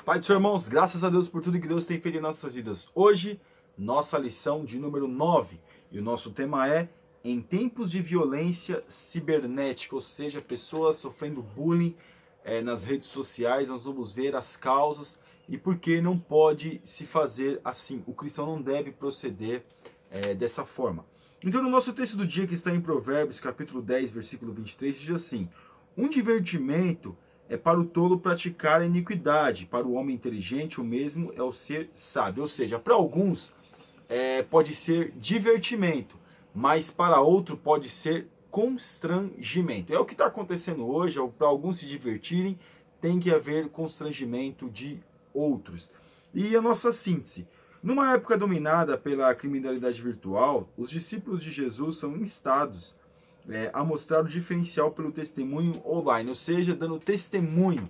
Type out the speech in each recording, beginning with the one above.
Pai dos irmãos, graças a Deus por tudo que Deus tem feito em nossas vidas. Hoje, nossa lição de número 9. E o nosso tema é em tempos de violência cibernética, ou seja, pessoas sofrendo bullying nas redes sociais. Nós vamos ver as causas e por que não pode se fazer assim. O cristão não deve proceder dessa forma. Então, no nosso texto do dia, que está em Provérbios, capítulo 10, versículo 23, diz assim: um divertimento é para o tolo praticar a iniquidade, para o homem inteligente o mesmo é o ser sábio. Ou seja, para alguns pode ser divertimento, mas para outro pode ser constrangimento. É o que está acontecendo hoje. Para alguns se divertirem, tem que haver constrangimento de outros. E a nossa síntese: numa época dominada pela criminalidade virtual, os discípulos de Jesus são instados a mostrar o diferencial pelo testemunho online, ou seja, dando testemunho,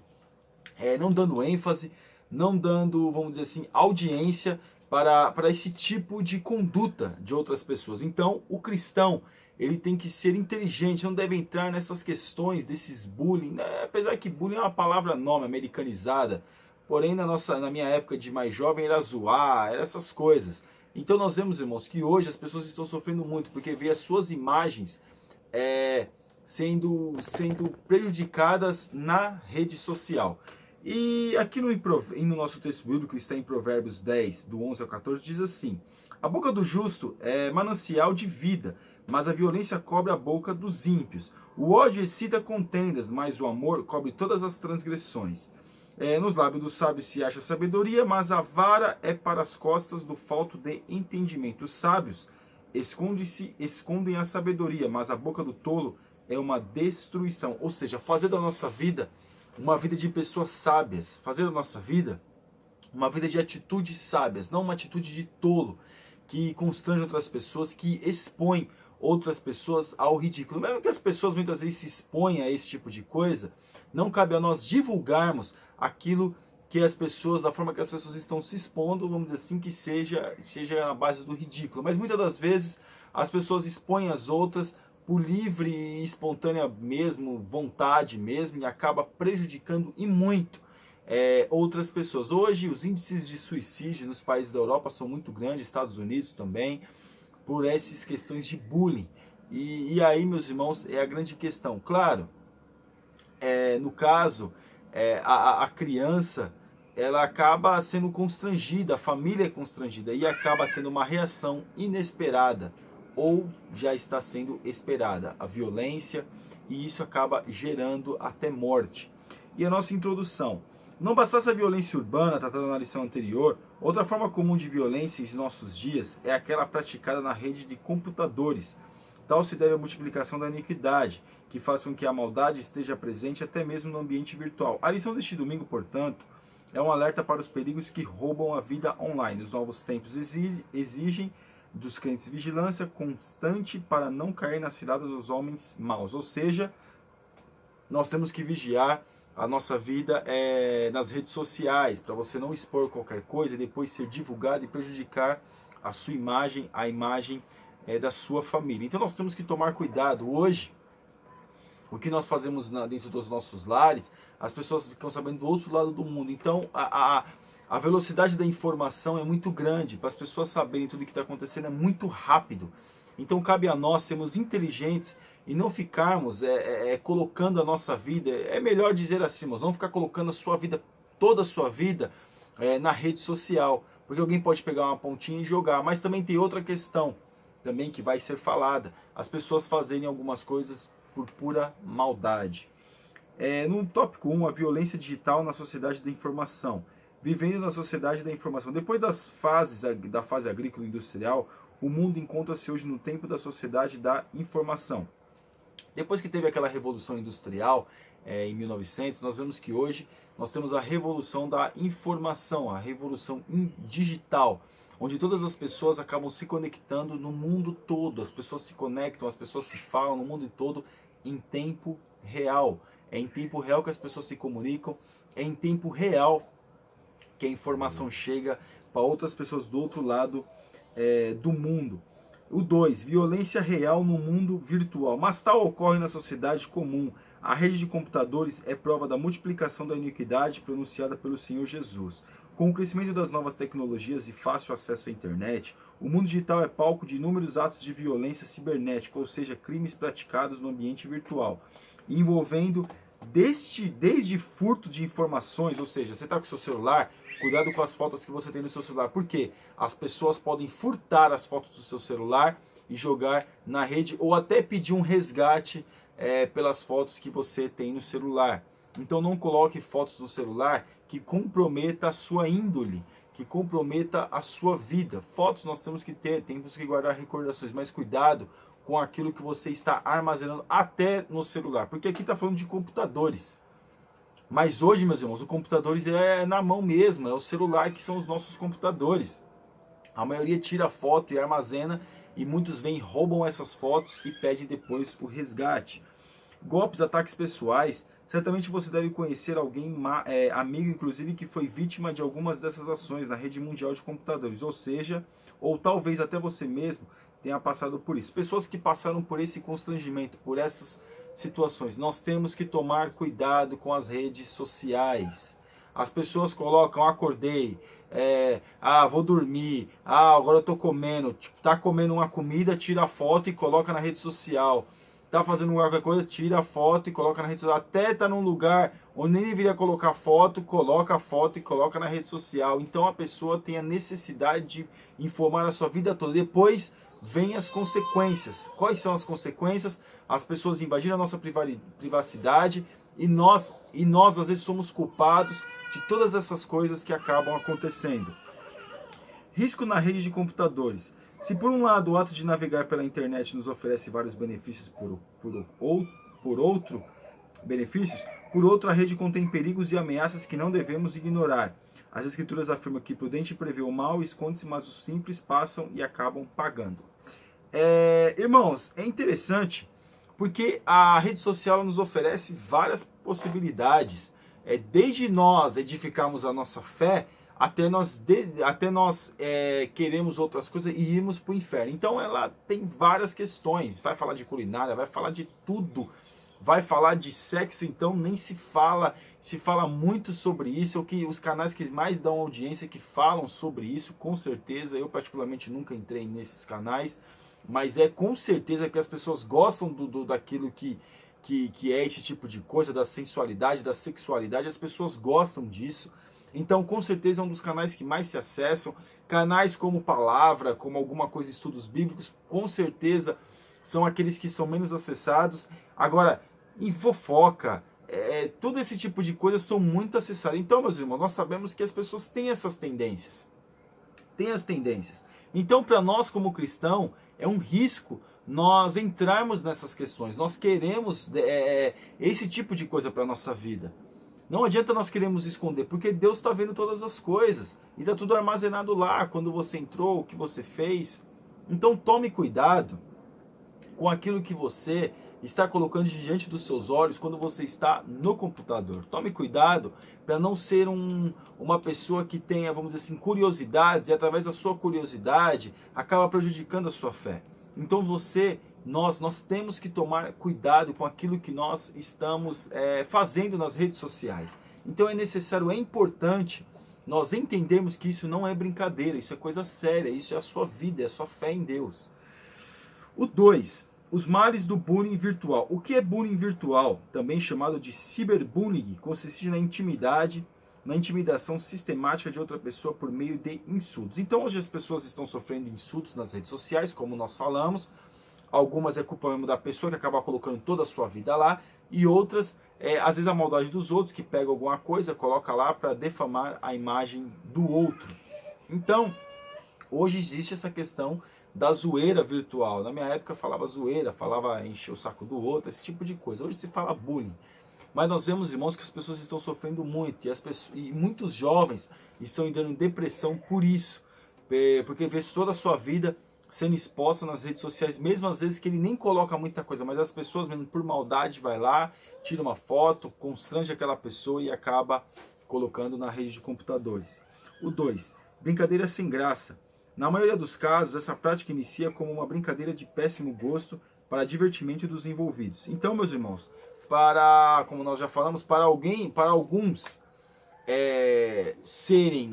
não dando ênfase, não dando, vamos dizer assim, audiência para esse tipo de conduta de outras pessoas. Então, o cristão, ele tem que ser inteligente, não deve entrar nessas questões desses bullying, né? Apesar que bullying é uma palavra nova, americanizada, porém na minha época de mais jovem era zoar, era essas coisas. Então nós vemos, irmãos, que hoje as pessoas estão sofrendo muito, porque vê as suas imagens sendo prejudicadas na rede social. E aqui no nosso texto bíblico, está em Provérbios 10, do 11 ao 14, diz assim: a boca do justo é manancial de vida, mas a violência cobre a boca dos ímpios. O ódio excita contendas, mas o amor cobre todas as transgressões. Nos lábios do sábio se acha sabedoria, mas a vara é para as costas do falto de entendimento. Os sábios escondem a sabedoria, mas a boca do tolo é uma destruição. Ou seja, fazer da nossa vida uma vida de pessoas sábias, fazer da nossa vida uma vida de atitudes sábias, não uma atitude de tolo, que constrange outras pessoas, que expõe outras pessoas ao ridículo. Mesmo que as pessoas muitas vezes se exponham a esse tipo de coisa, não cabe a nós divulgarmos aquilo que as pessoas, da forma que as pessoas estão se expondo, vamos dizer assim, que seja na base do ridículo. Mas muitas das vezes as pessoas expõem as outras por livre e espontânea mesmo, vontade mesmo, e acaba prejudicando e muito outras pessoas. Hoje os índices de suicídio nos países da Europa são muito grandes, Estados Unidos também, por essas questões de bullying. E aí, meus irmãos, é a grande questão. Claro, no caso, a criança, ela acaba sendo constrangida, a família é constrangida e acaba tendo uma reação inesperada ou já está sendo esperada, a violência, e isso acaba gerando até morte. E a nossa introdução: não bastasse a violência urbana tratada na lição anterior, outra forma comum de violência em nossos dias é aquela praticada na rede de computadores. Tal se deve à multiplicação da iniquidade, que faz com que a maldade esteja presente até mesmo no ambiente virtual. A lição deste domingo, portanto, é um alerta para os perigos que roubam a vida online. Os novos tempos exigem dos crentes vigilância constante para não cair nas ciladas dos homens maus. Ou seja, nós temos que vigiar a nossa vida nas redes sociais, para você não expor qualquer coisa e depois ser divulgado e prejudicar a sua imagem, a imagem da sua família. Então nós temos que tomar cuidado. Hoje, o que nós fazemos dentro dos nossos lares, as pessoas ficam sabendo do outro lado do mundo. Então a velocidade da informação é muito grande, para as pessoas saberem tudo o que está acontecendo é muito rápido. Então cabe a nós sermos inteligentes e não ficarmos colocando a nossa vida, é melhor dizer assim, mas não ficar colocando a sua vida, toda a sua vida na rede social, porque alguém pode pegar uma pontinha e jogar. Mas também tem outra questão também que vai ser falada: as pessoas fazerem algumas coisas por pura maldade. No tópico 1, a violência digital na sociedade da informação. Vivendo na sociedade da informação. Depois da fase agrícola e industrial, o mundo encontra-se hoje no tempo da sociedade da informação. Depois que teve aquela revolução industrial em 1900, nós vemos que hoje nós temos a revolução da informação, a revolução digital, onde todas as pessoas acabam se conectando no mundo todo. As pessoas se conectam, as pessoas se falam no mundo todo em tempo real. É em tempo real que as pessoas se comunicam, é em tempo real que a informação chega para outras pessoas do outro lado do mundo. O 2, violência real no mundo virtual. Mas tal ocorre na sociedade comum. A rede de computadores é prova da multiplicação da iniquidade pronunciada pelo Senhor Jesus. Com o crescimento das novas tecnologias e fácil acesso à internet, o mundo digital é palco de inúmeros atos de violência cibernética, ou seja, crimes praticados no ambiente virtual, envolvendo desde furto de informações, ou seja, você está com o seu celular, cuidado com as fotos que você tem no seu celular, porque as pessoas podem furtar as fotos do seu celular e jogar na rede, ou até pedir um resgate pelas fotos que você tem no celular. Então não coloque fotos no celular que comprometa a sua índole, que comprometa a sua vida. Fotos nós temos que ter, temos que guardar recordações, mas cuidado com aquilo que você está armazenando até no celular, porque aqui está falando de computadores. Mas hoje, meus irmãos, o computadores é na mão mesmo, é o celular que são os nossos computadores. A maioria tira foto e armazena, e muitos vêm, roubam essas fotos e pedem depois o resgate. Golpes, ataques pessoais. Certamente você deve conhecer alguém, amigo inclusive, que foi vítima de algumas dessas ações na rede mundial de computadores. Ou seja, ou talvez até você mesmo tenha passado por isso. Pessoas que passaram por esse constrangimento, por essas situações. Nós temos que tomar cuidado com as redes sociais. As pessoas colocam, acordei, vou dormir, agora eu tô comendo. Tipo, tá comendo uma comida, tira a foto e coloca na rede social. Tá fazendo qualquer coisa, tira a foto e coloca na rede social. Até tá num lugar onde nem deveria colocar foto, coloca a foto e coloca na rede social. Então a pessoa tem a necessidade de informar a sua vida toda. Depois vem as consequências. Quais são as consequências? As pessoas invadiram a nossa privacidade e nós às vezes somos culpados de todas essas coisas que acabam acontecendo. Risco na rede de computadores. Se por um lado o ato de navegar pela internet nos oferece vários benefícios, por outro a rede contém perigos e ameaças que não devemos ignorar. As escrituras afirmam que prudente prevê o mal, esconde-se, mas os simples passam e acabam pagando. Irmãos, é interessante porque a rede social nos oferece várias possibilidades. Desde nós edificarmos a nossa fé, até nós queremos outras coisas e irmos para o inferno. Então ela tem várias questões, vai falar de culinária, vai falar de tudo, vai falar de sexo, então nem se fala muito sobre isso, é o que os canais que mais dão audiência que falam sobre isso, com certeza. Eu particularmente nunca entrei nesses canais, mas com certeza que as pessoas gostam daquilo que é esse tipo de coisa, da sensualidade, da sexualidade, as pessoas gostam disso. Então, com certeza, é um dos canais que mais se acessam. Canais como Palavra, como alguma coisa, estudos bíblicos, com certeza são aqueles que são menos acessados. Agora, em fofoca, todo esse tipo de coisa são muito acessadas. Então, meus irmãos, nós sabemos que as pessoas têm essas tendências. Então, para nós como cristão, é um risco nós entrarmos nessas questões. Nós queremos esse tipo de coisa para a nossa vida. Não adianta nós queremos esconder, porque Deus está vendo todas as coisas. E está tudo armazenado lá, quando você entrou, o que você fez. Então tome cuidado com aquilo que você está colocando diante dos seus olhos quando você está no computador. Tome cuidado para não ser uma pessoa que tenha, vamos dizer assim, curiosidades, e através da sua curiosidade acaba prejudicando a sua fé. Então nós temos que tomar cuidado com aquilo que nós estamos fazendo nas redes sociais. Então é necessário, é importante nós entendermos que isso não é brincadeira, isso é coisa séria, isso é a sua vida, é a sua fé em Deus. O 2, os males do bullying virtual. O que é bullying virtual? Também chamado de ciberbullying, consiste na intimidação sistemática de outra pessoa por meio de insultos. Então hoje as pessoas estão sofrendo insultos nas redes sociais, como nós falamos. Algumas é culpa mesmo da pessoa que acaba colocando toda a sua vida lá, e outras às vezes a maldade dos outros, que pega alguma coisa, coloca lá para defamar a imagem do outro. Então, hoje existe essa questão da zoeira virtual. Na minha época falava zoeira, falava encher o saco do outro, esse tipo de coisa. Hoje se fala bullying. Mas nós vemos, irmãos, que as pessoas estão sofrendo muito, e muitos jovens estão entrando em depressão por isso, porque vê toda a sua vida sendo exposta nas redes sociais, mesmo às vezes que ele nem coloca muita coisa, mas as pessoas, mesmo por maldade, vai lá, tira uma foto, constrange aquela pessoa e acaba colocando na rede de computadores. O 2, brincadeira sem graça. Na maioria dos casos, essa prática inicia como uma brincadeira de péssimo gosto para divertimento dos envolvidos. Então, meus irmãos, para, como nós já falamos, para alguns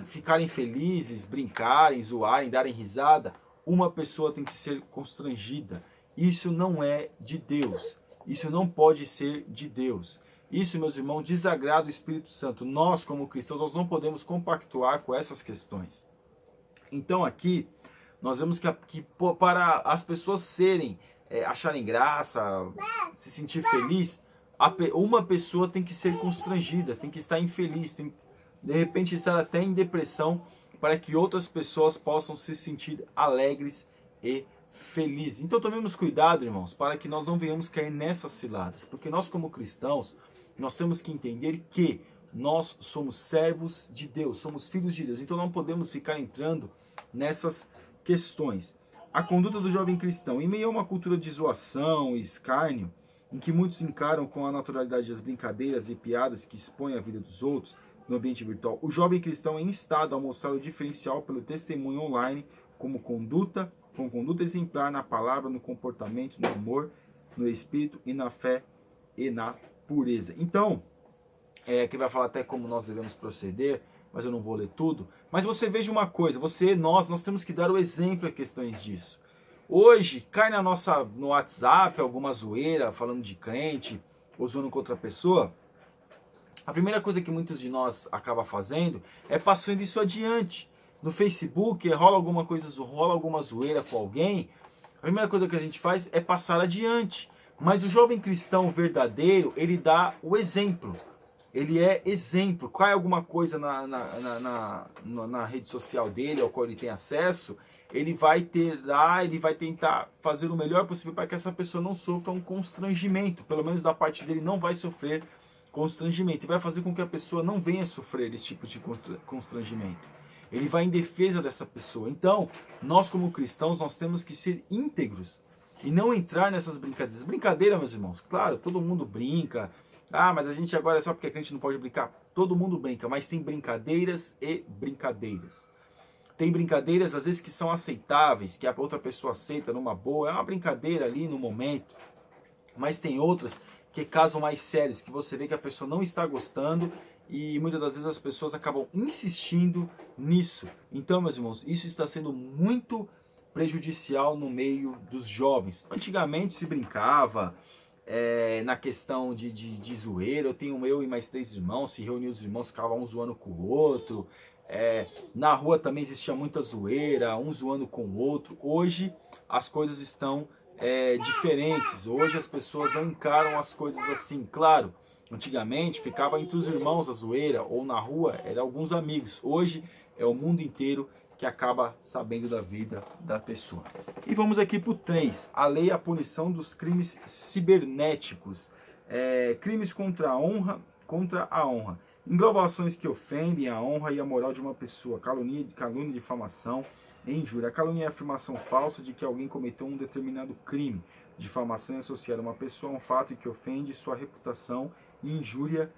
ficarem felizes, brincarem, zoarem, darem risada, uma pessoa tem que ser constrangida. Isso não é de Deus. Isso não pode ser de Deus. Isso, meus irmãos, desagrada o Espírito Santo. Nós, como cristãos, nós não podemos compactuar com essas questões. Então aqui, nós vemos que para as pessoas acharem graça, se sentir feliz, uma pessoa tem que ser constrangida, tem que estar infeliz, tem de repente estar até em depressão, para que outras pessoas possam se sentir alegres e felizes. Então tomemos cuidado, irmãos, para que nós não venhamos cair nessas ciladas, porque nós como cristãos, nós temos que entender que nós somos servos de Deus, somos filhos de Deus, então não podemos ficar entrando nessas questões. A conduta do jovem cristão, em meio a uma cultura de zoação e escárnio, em que muitos encaram com a naturalidade as brincadeiras e piadas que expõem a vida dos outros no ambiente virtual, o jovem cristão é instado a mostrar o diferencial pelo testemunho online com conduta exemplar na palavra, no comportamento, no amor, no espírito e na fé e na pureza. Então, que vai falar até como nós devemos proceder, mas eu não vou ler tudo. Mas você veja uma coisa, nós temos que dar o exemplo a questões disso. Hoje, cai no WhatsApp alguma zoeira, falando de crente, ou zoando com outra pessoa. A primeira coisa que muitos de nós acaba fazendo é passando isso adiante. No Facebook, rola alguma zoeira com alguém, a primeira coisa que a gente faz é passar adiante. Mas o jovem cristão verdadeiro, ele dá o exemplo. Ele é exemplo. Cai alguma coisa na rede social dele, ao qual ele tem acesso, ele vai tentar fazer o melhor possível para que essa pessoa não sofra um constrangimento. Pelo menos da parte dele não vai sofrer constrangimento. E vai fazer com que a pessoa não venha sofrer esse tipo de constrangimento. Ele vai em defesa dessa pessoa. Então, nós como cristãos, nós temos que ser íntegros e não entrar nessas brincadeiras. Brincadeira, meus irmãos, claro, todo mundo brinca. Ah, mas a gente agora é só porque a gente não pode brincar. Todo mundo brinca, mas tem brincadeiras e brincadeiras. Tem brincadeiras, às vezes, que são aceitáveis, que a outra pessoa aceita numa boa. É uma brincadeira ali no momento. Mas tem outras que casos mais sérios, que você vê que a pessoa não está gostando e muitas das vezes as pessoas acabam insistindo nisso. Então, meus irmãos, isso está sendo muito prejudicial no meio dos jovens. Antigamente se brincava na questão de zoeira. Eu e mais 3 irmãos, se reuniam os irmãos, ficavam um zoando com o outro. Na rua também existia muita zoeira, um zoando com o outro. Hoje as coisas estão diferentes. Hoje as pessoas não encaram as coisas assim. Claro, antigamente ficava entre os irmãos a zoeira, ou na rua eram alguns amigos. Hoje é o mundo inteiro que acaba sabendo da vida da pessoa. E vamos aqui para o 3, a lei e a punição dos crimes cibernéticos. Crimes contra a honra. Engloba ações que ofendem a honra e a moral de uma pessoa. Calúnia, difamação e injúria. A calúnia é a afirmação falsa de que alguém cometeu um determinado crime. Difamação é associar uma pessoa a um fato que ofende sua reputação. E injúria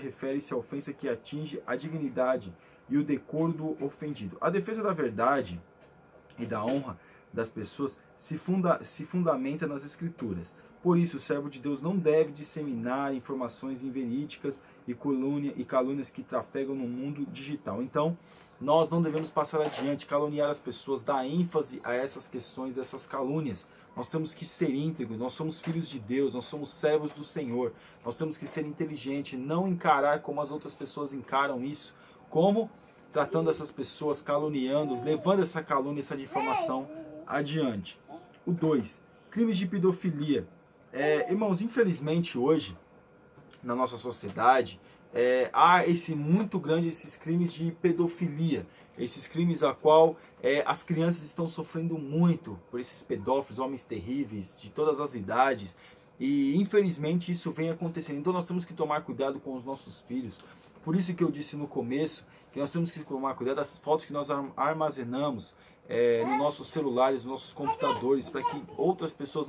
refere-se à ofensa que atinge a dignidade e o decoro do ofendido. A defesa da verdade e da honra das pessoas se fundamenta nas Escrituras. Por isso, o servo de Deus não deve disseminar informações inverídicas e calúnias que trafegam no mundo digital. Então, nós não devemos passar adiante, caluniar as pessoas, dar ênfase a essas questões, essas calúnias. Nós temos que ser íntegros, nós somos filhos de Deus, nós somos servos do Senhor. Nós temos que ser inteligentes, não encarar como as outras pessoas encaram isso. Como? Tratando essas pessoas, caluniando, levando essa calúnia, essa difamação adiante. O 2, crimes de pedofilia. Irmãos, infelizmente hoje, na nossa sociedade, há esses crimes de pedofilia. Esses crimes a qual as crianças estão sofrendo muito por esses pedófilos, homens terríveis, de todas as idades. E infelizmente isso vem acontecendo. Então nós temos que tomar cuidado com os nossos filhos. Por isso que eu disse no começo que nós temos que tomar cuidado das fotos que nós armazenamos nos nossos celulares, nos nossos computadores, para que outras pessoas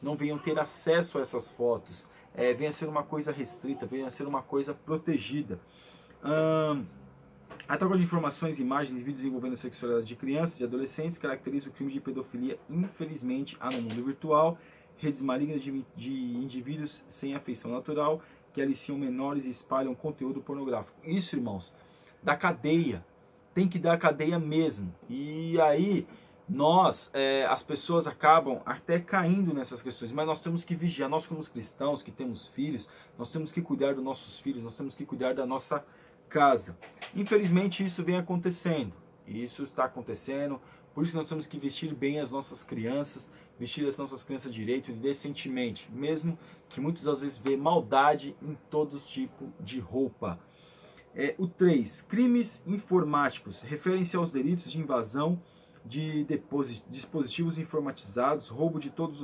não venham ter acesso a essas fotos. Venha a ser uma coisa restrita, venha a ser uma coisa protegida. A troca de informações, imagens e vídeos envolvendo a sexualidade de crianças e adolescentes caracteriza o crime de pedofilia. Infelizmente, há no mundo virtual redes malignas de indivíduos sem afeição natural, que aliciam menores e espalham conteúdo pornográfico. Isso, irmãos, da cadeia. Tem que dar cadeia mesmo. E aí, as pessoas acabam até caindo nessas questões, mas nós temos que vigiar. Nós, como cristãos que temos filhos, nós temos que cuidar dos nossos filhos, nós temos que cuidar da nossa casa. Infelizmente, isso vem acontecendo. Isso está acontecendo. Por isso nós temos que vestir bem as nossas crianças, vestir as nossas crianças direito e decentemente, mesmo que muitas das vezes vê maldade em todo tipo de roupa. O 3, crimes informáticos, referem-se aos delitos de invasão de dispositivos informatizados, roubo de todas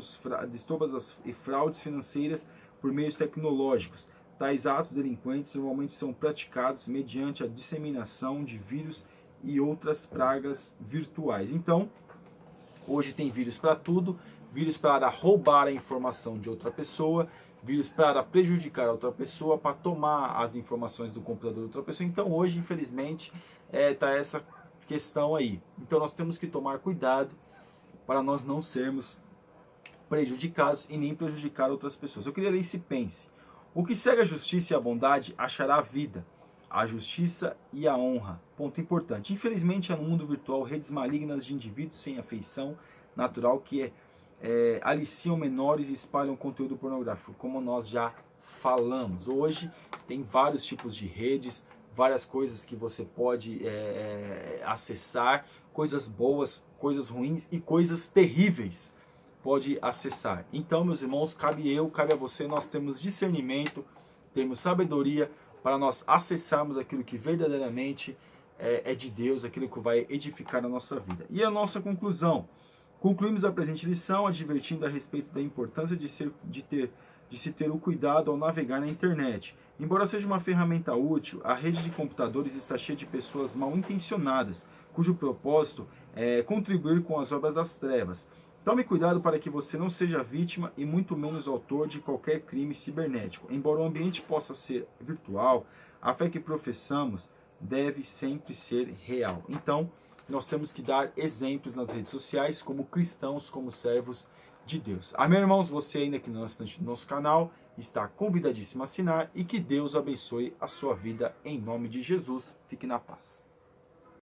as fraudes financeiras por meios tecnológicos. Tais atos delinquentes normalmente são praticados mediante a disseminação de vírus e outras pragas virtuais. Então, hoje tem vírus para tudo, vírus para roubar a informação de outra pessoa, vírus para prejudicar a outra pessoa, para tomar as informações do computador de outra pessoa. Então, hoje, infelizmente, está essa questão aí. Então, nós temos que tomar cuidado para nós não sermos prejudicados e nem prejudicar outras pessoas. Eu queria ler esse pense. O que segue a justiça e a bondade achará a vida, a justiça e a honra. Ponto importante. Infelizmente, no mundo virtual, redes malignas de indivíduos sem afeição natural que aliciam menores e espalham conteúdo pornográfico, como nós já falamos. Hoje tem vários tipos de redes, várias coisas que você pode acessar, coisas boas, coisas ruins e coisas terríveis pode acessar. Então, meus irmãos, cabe a você, nós temos discernimento, temos sabedoria para nós acessarmos aquilo que verdadeiramente é de Deus, aquilo que vai edificar a nossa vida. E a nossa conclusão. Concluímos a presente lição advertindo a respeito da importância de se ter o cuidado ao navegar na internet. Embora seja uma ferramenta útil, a rede de computadores está cheia de pessoas mal intencionadas, cujo propósito é contribuir com as obras das trevas. Tome cuidado para que você não seja vítima e muito menos autor de qualquer crime cibernético. Embora o ambiente possa ser virtual, a fé que professamos deve sempre ser real. Então, nós temos que dar exemplos nas redes sociais como cristãos, como servos de Deus. Amém, irmãos? Você ainda aqui no nosso canal está convidadíssimo a assinar e que Deus abençoe a sua vida em nome de Jesus. Fique na paz.